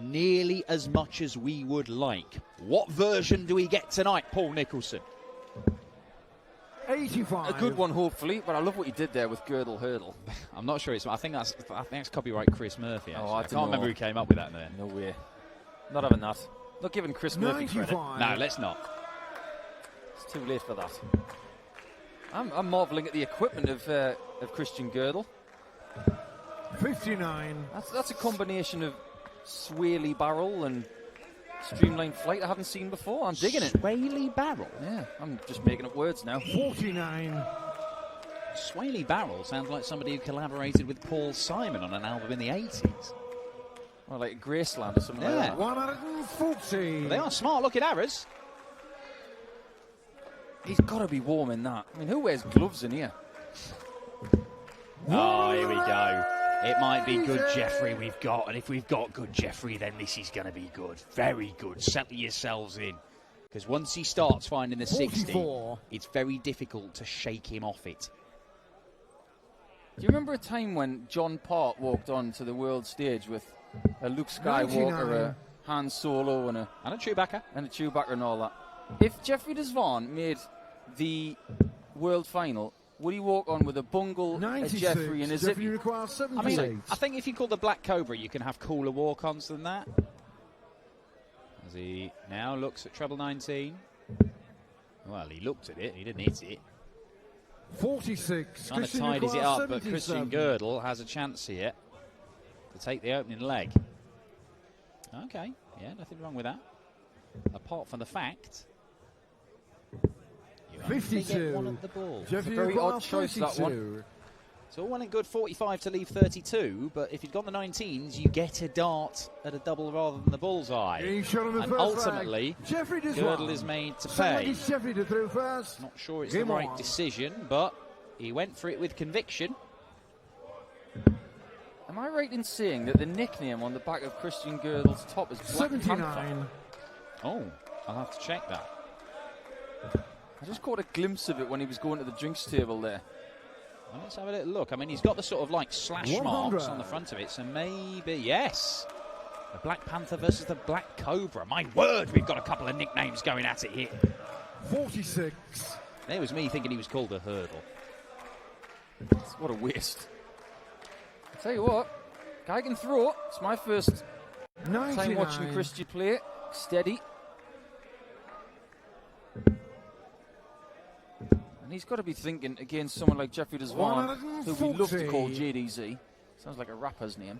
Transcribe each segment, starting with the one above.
nearly as much as we would like. What version do we get tonight, Paul Nicholson? 85. A good one, hopefully, but I love what you did there with Goedl hurdle. I'm not sure. I think that's copyright Chris Murphy. Actually. Oh, I can't remember who came up with that there. No way. Not having that. Not giving Chris Murphy credit. No, let's not. It's too late for that. I'm marvelling at the equipment of Christian Goedl. 59. That's a combination of swirly barrel and streamlined flight I haven't seen before. I'm digging it. Swaley barrel? Yeah, I'm just making up words now. 49. Swaley barrel sounds like somebody who collaborated with Paul Simon on an album in the 80s. Or like Graceland or something like that. 140. They are smart looking arrows. He's got to be warm in that. I mean, who wears gloves in here? Oh, here we go. It might be good Jeffrey we've got, and if we've got good Jeffrey, then this is going to be good. Very good. Settle yourselves in. Because once he starts finding the 60, it's very difficult to shake him off it. Do you remember a time when John Part walked on to the world stage with a Luke Skywalker, a Han Solo, and a Chewbacca? And a Chewbacca and all that. If Jeffrey de Zwaan made the world final, would he walk on with a bungle, a Jeffrey, and a Zippy? I mean, I think if you call the Black Cobra, you can have cooler walk-ons than that. As he now looks at treble 19. Well, he looked at it, he didn't hit it. 46. Kind of tidies it up, but Christian Goedl has a chance here to take the opening leg. Okay, yeah, nothing wrong with that. Apart from the fact... 52. One at the ball. It's a very odd choice, that one. It's all well and good 45 to leave 32, but if you've got the 19s, you get a dart at a double rather than the bullseye. And ultimately, Goedl is made to pay. Not sure it's the right decision, but he went for it with conviction. Am I right in saying that the nickname on the back of Christian Goedl's top is Black Panther? Oh, I'll have to check that. I just caught a glimpse of it when he was going to the drinks table there. Well, let's have a little look. I mean, he's got the sort of like slash marks on the front of it, so maybe, yes. The Black Panther versus the Black Cobra. My word, we've got a couple of nicknames going at it here. 46. There was me thinking he was called a hurdle. What a waste. I'll tell you what, guy can throw. It's my first 99. time watching Christian play. Steady. And he's got to be thinking against someone like Jeffrey de Zwaan, who we love to call JDZ. Sounds like a rapper's name.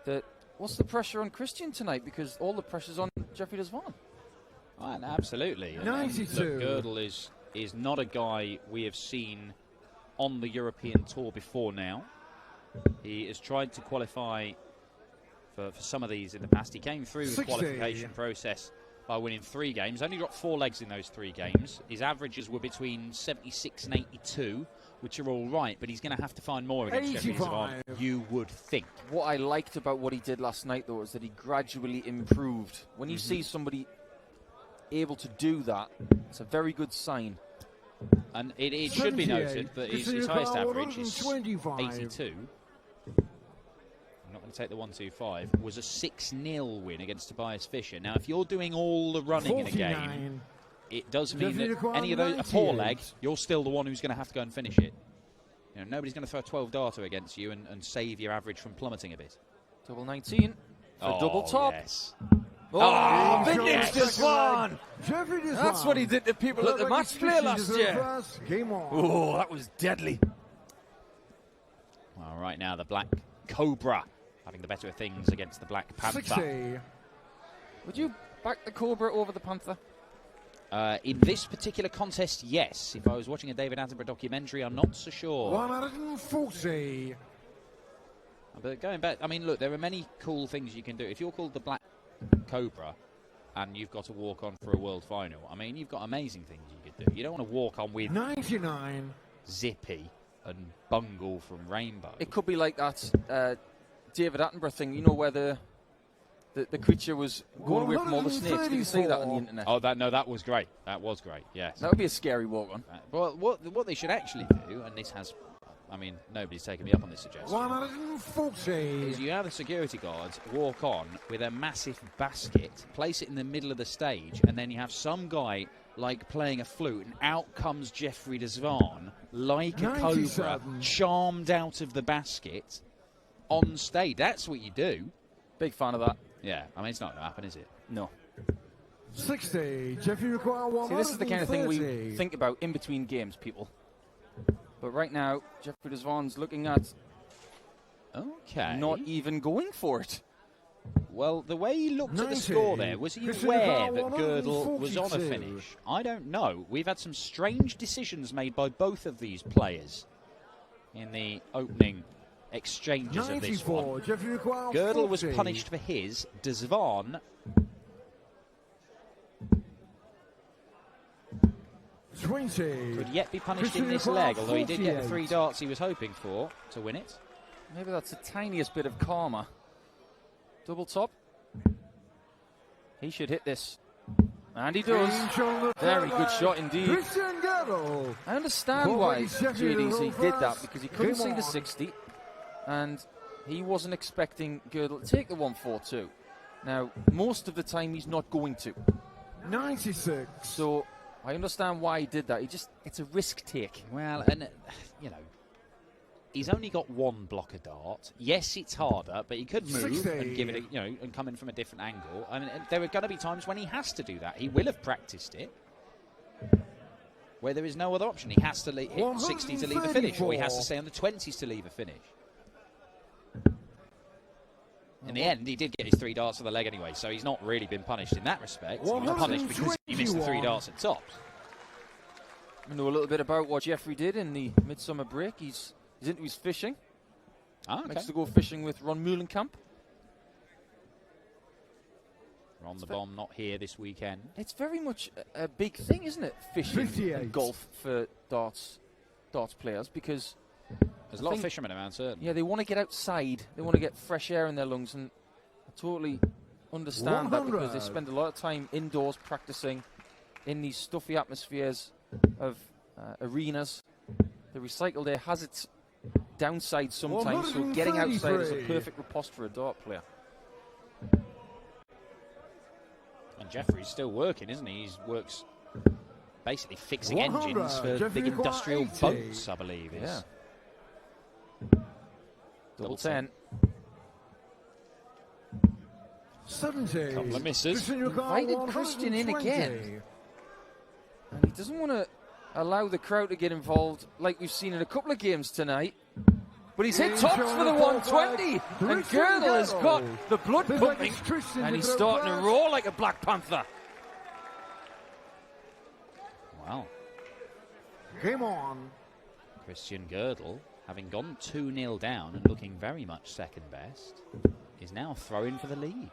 That what's the pressure on Christian tonight? Because all the pressure's on Jeffrey de Zwaan. Right, absolutely. 92. Look, Goedl is not a guy we have seen on the European tour before now. He has tried to qualify for some of these in the past. He came through the qualification process by winning 3 games. Only got 4 legs in those 3 games. His averages were between 76 and 82, which are all right, but he's going to have to find more against Jeffrey de Zwaan, you would think. What I liked about what he did last night, though, is that he gradually improved. When you see somebody able to do that, it's a very good sign. And it should be noted that his highest average is 82. I'm not going to take the 125. Was a 6-0 win against Tobias Fischer. Now, if you're doing all the running in a game, it does mean that any of those, a poor leg, you're still the one who's going to have to go and finish it. You know, nobody's going to throw a 12 darter against you and save your average from plummeting a bit. Double 19 for double top. Yes. Oh, vintage de Zwaan! That's what he did to people at the match play last year. Oh, that was deadly. Well, right now, the Black Cobra having the better of things against the Black Panther. 60. Would you back the Cobra over the Panther? In this particular contest, yes. If I was watching a David Attenborough documentary, I'm not so sure. 140. But going back, I mean, look, there are many cool things you can do. If you're called the Black Cobra and you've got to walk on for a world final, I mean, you've got amazing things you could do. You don't want to walk on with 99. Zippy and Bungle from Rainbow. It could be like that David Attenborough thing, you know, where the creature was going away from all the snakes. Did you see that on the internet? Oh, that was great. That was great, yes. That would be a scary walk-on. Well, what they should actually do, and this has I mean, nobody's taken me up on this suggestion, 140. is you have the security guards walk on with a massive basket, place it in the middle of the stage, and then you have some guy like playing a flute, and out comes Jeffrey de Zwaan like a cobra, charmed out of the basket on stage. That's what you do. Big fan of that. Yeah, I mean, it's not going to happen, is it? No. 60. Jeffrey require 130. See, this is the kind of thing we think about in between games, people. But right now, Jeffrey de Zwaan's looking at not even going for it. Well, the way he looked at the score there, was he aware that Goedl was on a finish? I don't know. We've had some strange decisions made by both of these players in the opening exchanges of this one. Goedl was punished for his. De Zwaan 20. could yet be punished in this leg, although he did get the 3 darts he was hoping for to win it. Maybe that's the tiniest bit of karma. Double top. He should hit this. And he does. Very good shot indeed. I understand why JDZ did that, because he couldn't see the 60 and he wasn't expecting Goedl to take the 142. Now, most of the time he's not going to. 96. So I understand why he did that. It's a risk take. Well, and, you know, he's only got 1 blocker dart. Yes, it's harder, but he could move and give it, and come in from a different angle. I mean, there are going to be times when he has to do that. He will have practiced it, where there is no other option. He has to hit 60 to leave a finish, or he has to stay on the 20s to leave a finish. In the end, he did get his 3 darts to the leg anyway, so he's not really been punished in that respect. He was punished because he missed the 3 darts at tops. I know a little bit about what Jeffrey did in the midsummer break. He's into his fishing. Likes to go fishing with Ron Meulenkamp. Ron the Bomb not here this weekend. It's very much a big thing, isn't it? Fishing and golf for darts players, because there's a lot of fishermen around, certainly. Yeah, they want to get outside. They want to get fresh air in their lungs, and I totally understand that, because they spend a lot of time indoors practicing in these stuffy atmospheres of arenas. The recycled air has its downside sometimes, so getting outside is a perfect riposte for a dart player. And Jeffrey's still working, isn't he? He works basically fixing engines for big industrial boats, I believe. Yeah. Double 10. 70. Couple of misses. Invited Christian in again. And he doesn't want to allow the crowd to get involved like we've seen in a couple of games tonight. But he's hit tops for the 120. And Goedl has got the blood pumping. And he's starting to roar like a Black Panther. Wow. Game on. Christian Goedl, having gone 2-0 down and looking very much second best, is now throwing for the lead.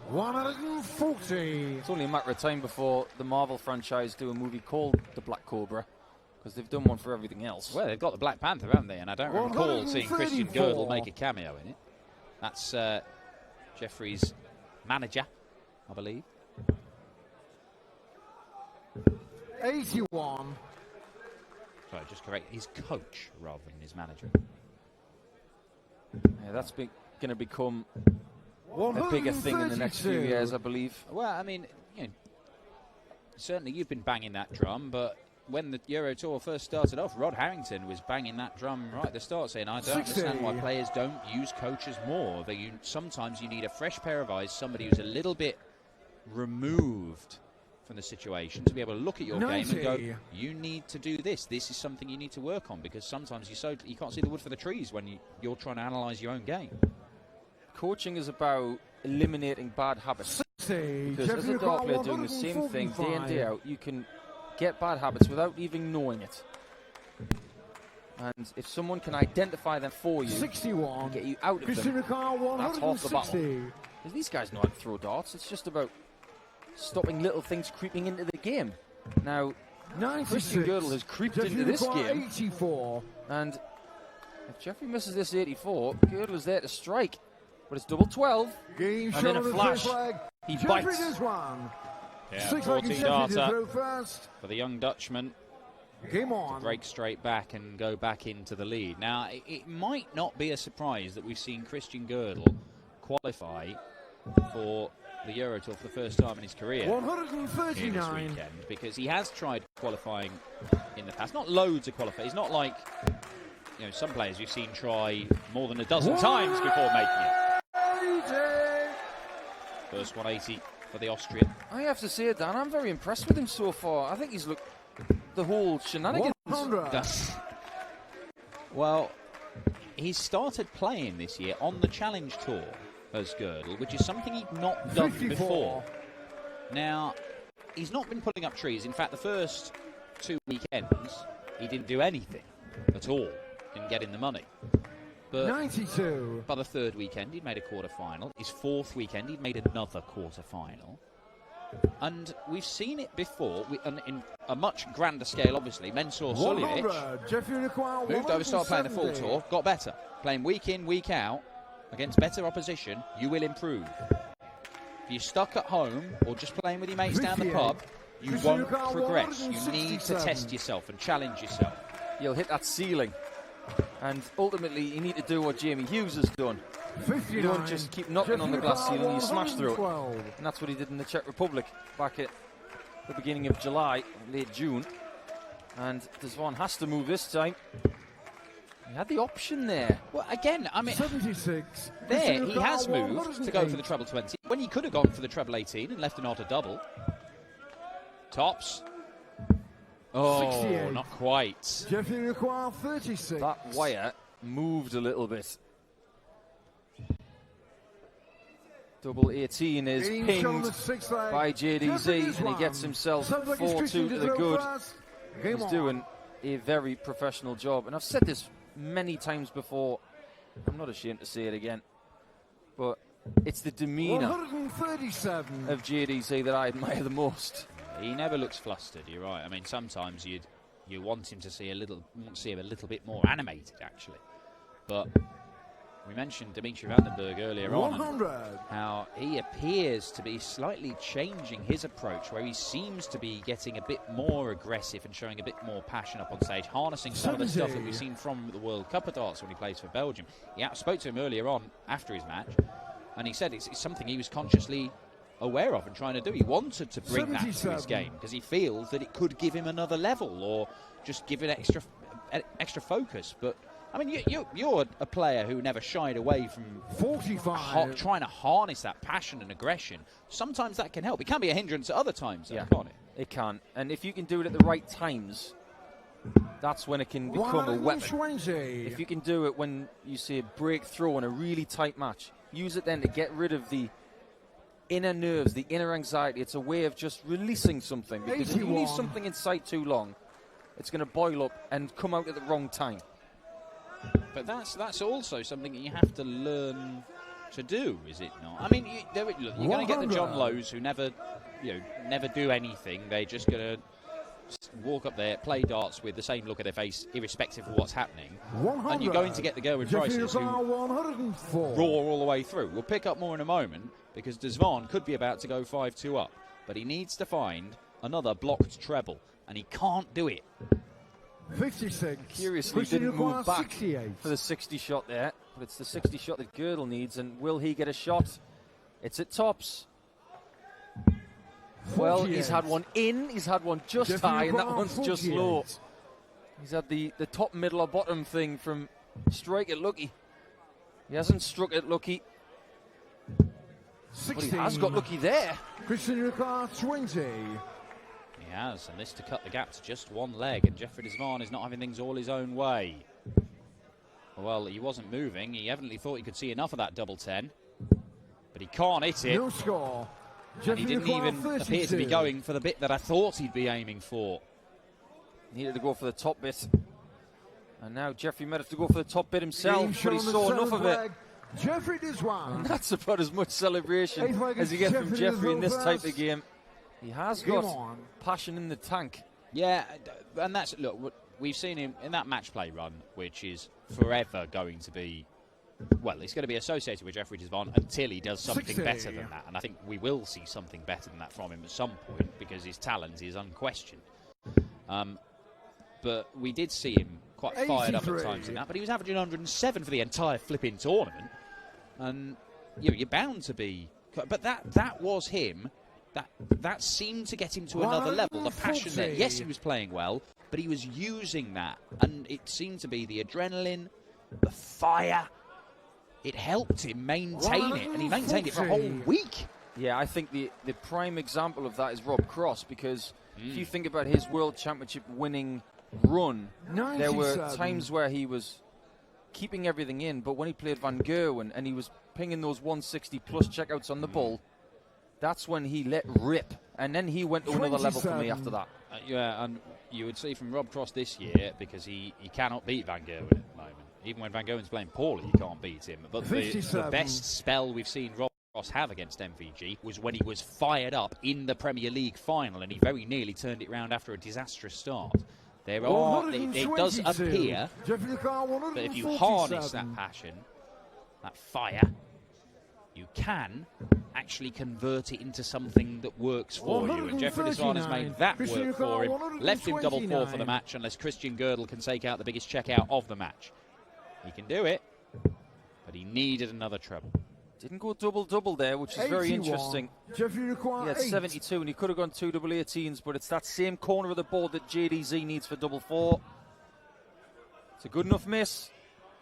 140. It's only a matter of time before the Marvel franchise do a movie called The Black Cobra, because they've done one for everything else. Well, they've got the Black Panther, haven't they? And I don't recall seeing Christian Goedl make a cameo in it. That's Jeffrey's manager, I believe. 81. Sorry, just correct. His coach rather than his manager. Yeah, that's going to become a bigger thing in the next few years, I believe. Well, I mean, certainly you've been banging that drum, but when the Euro Tour first started off, Rod Harrington was banging that drum right at the start, saying, I don't understand why players don't use coaches more. Sometimes you need a fresh pair of eyes, somebody who's a little bit removed from the situation, to be able to look at your game and go, you need to do this. This is something you need to work on, because sometimes you can't see the wood for the trees when you're trying to analyse your own game. Coaching is about eliminating bad habits. Because as a dart player doing the same thing day in, day out, you can get bad habits without even knowing it. And if someone can identify them for you 61. and get you out of them, that's half the battle. Because these guys know how to throw darts. It's just about stopping little things creeping into the game. Now, Christian Goedl has creeped into this game. 84. And if Jeffrey misses this 84, Goedl is there to strike. But it's double 12. And in a flash, he bites. Yeah, 14 darter for the young Dutchman. Game on. break straight back and go back into the lead. Now, it might not be a surprise that we've seen Christian Goedl qualify for the Euro Tour for the first time in his career here this 139. weekend, because he has tried qualifying in the past. Not loads of qualifying. He's not like, you know, some players you've seen try more than a dozen times before making it. First 180 for the Austrian. I have to say, Dan, I'm very impressed with him so far. I think he's looked the whole shenanigans. 100. Well, he's started playing this year on the Challenge Tour as Goedl, which is something he'd not done 54. before. Now, he's not been pulling up trees. In fact, the first 2 weekends, he didn't do anything at all in getting the money. But 92. by the third weekend, he'd made a quarter-final. His fourth weekend, he'd made another quarter-final. And we've seen it before, in a much grander scale, obviously. Mensur Suljovic 100. Jeffrey Leclerc, moved over, started playing the full 170. tour, got better. Playing week in, week out, against better opposition, you will improve. If you're stuck at home or just playing with your mates down the 58. pub, you Christian won't Leclerc, progress. You need to 167. test yourself and challenge yourself. You'll hit that ceiling. And ultimately, you need to do what Jamie Hughes has done. 59. You don't just keep knocking on the glass Jeffrey ceiling, you smash through it. 112. And that's what he did in the Czech Republic back at the beginning of July, late June. And Zwaan has to move this time. He had the option there. Well, again, I mean, 76. there Christian he Leclerc, has moved to go for the 108. treble 20 when he could have gone for the treble 18 and left an odd double. Tops. Oh, 68. not quite. Jeffrey Leclerc, 36. That wire moved a little bit. Double 18 is Being pinged shown the sixth leg. by Jeffrey JDZ, and he Zwaan. gets himself Sounds like it's 4-2 Christian to the Goedl good. first. Game He's on. doing a very professional job. And I've said this many times before. I'm not ashamed to say it again. But it's the demeanour 137. of JDZ that I admire the most. He never looks flustered. You're right. I mean, sometimes you want him to see him a little bit more animated, actually. But we mentioned Dimitri Vandenberg earlier on, 100. how he appears to be slightly changing his approach, where he seems to be getting a bit more aggressive and showing a bit more passion up on stage, harnessing some of the stuff that we've seen from the World Cup of Darts when he plays for Belgium. I spoke to him earlier on after his match, and he said it's something he was consciously aware of and trying to do. He wanted to bring that to his 77. game because he feels that it could give him another level or just give it extra focus. But I mean, you're a player who never shied away from 45. trying to harness that passion and aggression. Sometimes that can help. It can be a hindrance at other times, though, Yeah. can't it? It can. And if you can do it at the right times, that's when it can become a weapon. 120. If you can do it when you see a breakthrough in a really tight match, use it then to get rid of the inner nerves, the inner anxiety. It's a way of just releasing something. Because if you leave 81. something inside too long, it's going to boil up and come out at the wrong time. But that's also something that you have to learn to do, is it not? I mean, you're going to get the John 100. Lows who never do anything. They're just going to walk up there, play darts with the same look at their face, irrespective of what's happening. 100. And you're going to get the Gerwin Jeffrey Prices who Leclerc, 104. roar all the way through. We'll pick up more in a moment because Zwaan could be about to go 5-2 up, but he needs to find another blocked treble, and he can't do it. 56. Curiously, Christian didn't move Leclerc, back 68. for the 60 shot there, but it's the 60 shot that Goedl needs, and will he get a shot? It's at tops. Well, he's 48. had one in, he's had one just Jeffrey high, and that Leclerc, one's just 48. low. He's had the top, middle, or bottom thing from strike it lucky. He hasn't struck it lucky, but he 16. has got lucky there. Christian Leclerc, 20. He has, and this to cut the gap to just one leg, and Jeffrey Zwaan is not having things all his own way. Well, he wasn't moving. He evidently thought he could see enough of that double 10, but he can't hit it. No score. And Jeffrey he didn't Leclerc, even appear to be 32. going for the bit that I thought he'd be aiming for. Needed to go for the top bit. And now Jeffrey might have to go for the top bit himself, Being but he shown the saw enough seventh of it. leg. Jeffrey Zwaan. That's about as much celebration Eighth leg as you is get from Jeffrey Jeffrey in this type first. of game. He has Game got on. passion in the tank. Yeah, and that's, look, we've seen him in that match play run, which is forever going to be, well, it's going to be associated with Jeffrey Zwaan until he does something 60. better than that. And I think we will see something better than that from him at some point because his talent is unquestioned. but we did see him quite fired up at times in that. But he was averaging 107 for the entire flipping tournament, and you're bound to be. But that was him. That seemed to get him to another level. The passion there. Yes, he was playing well, but he was using that, and it seemed to be the adrenaline, the fire. It helped him maintain it, and he maintained it for a whole week. Yeah, I think the prime example of that is Rob Cross, because if you think about his World Championship winning run, there were times where he was keeping everything in, but when he played Van Gerwen and he was pinging those 160-plus checkouts on the ball, that's when he let rip, and then he went to another level for me after that. Yeah, and you would see from Rob Cross this year, because he cannot beat Van Gerwen at the moment. Even when Van Gerwen's playing poorly, you can't beat him. But the best spell we've seen Rob Cross have against MVG was when he was fired up in the Premier League final, and he very nearly turned it round after a disastrous start. It does appear that if you harness that passion, that fire, you can actually convert it into something that works for you. And Jeffrey Zwaan has made that work for him. Left him double 4 for the match, unless Christian Goedl can take out the biggest checkout of the match. He can do it, but he needed another treble. Didn't go double-double there, which is very interesting. He had 72, and he could have gone 2 double 18s, but it's that same corner of the board that JDZ needs for double 4. It's a good enough miss.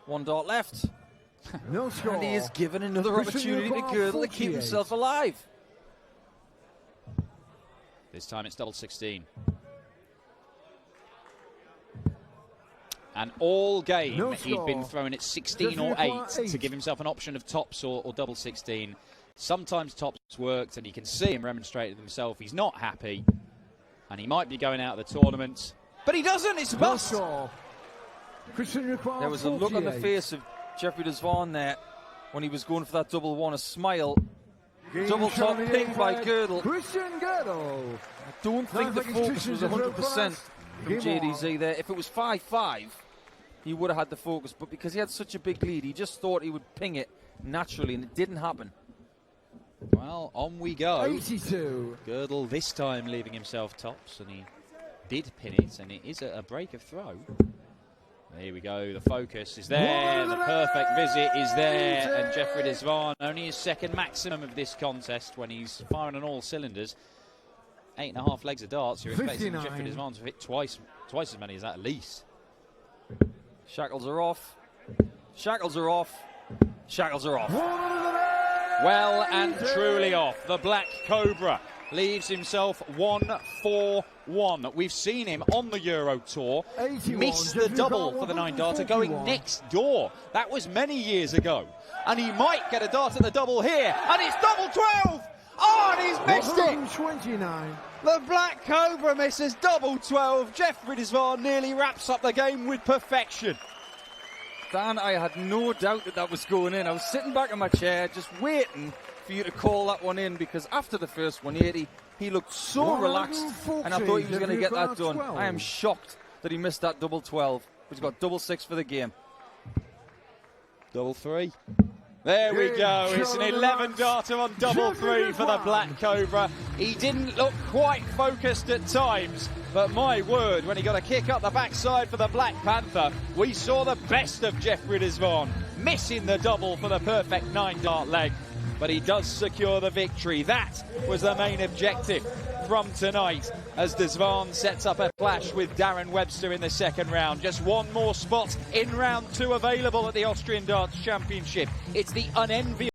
1 dart left. No score. And he is given another opportunity to Goedl to keep himself alive. This time it's double 16. And all game he'd been throwing at 16 or 8 to give himself an option of tops or double 16. Sometimes tops worked, and you can see him remonstrating with himself. He's not happy, and he might be going out of the tournament, but he doesn't. It's a bust. There was a look on the face of Jeffrey Zwaan there when he was going for that double 1, a smile. Double top ping by Goedl. I don't think the focus was 100% from JDZ there. If it was 5-5, he would have had the focus, but because he had such a big lead, he just thought he would ping it naturally, and it didn't happen. Well, on we go. 82. Goedl this time leaving himself tops, and he did pin it, and it is a break of throw. Here we go, the focus is there, the perfect visit is there, and Jeffrey Zwaan, only his second maximum of this contest when he's firing on all cylinders. 8.5 legs of darts, you're expecting Jeffrey Zwaan to hit twice as many as that at least. Shackles are off. Shackles are off. Shackles are off. Well and truly off. The Black Cobra leaves himself 1-4-1. We've seen him on the Euro Tour miss the double for the 9-darter going next door. That was many years ago. And he might get a dart at the double here. And it's double 12! Oh, and he's missed it! 29. The Black Cobra misses double 12. Jeffrey Zwaan nearly wraps up the game with perfection. Dan, I had no doubt that was going in. I was sitting back in my chair just waiting for you to call that one in, because after the first 180, he looked so relaxed, and I thought he was going to get that done. I am shocked that he missed that double 12. He's got double 6 for the game. Double 3. There we go. It's an 11-darter on double 3 for the Black Cobra. He didn't look quite focused at times, but my word, when he got a kick up the backside for the Black Panther, we saw the best of Jeffrey Zwaan, missing the double for the perfect 9-dart leg. But he does secure the victory. That was the main objective from tonight, as Zwaan sets up a clash with Darren Webster in the second round. Just one more spot in round 2 available at the Austrian Darts Championship. It's the unenviable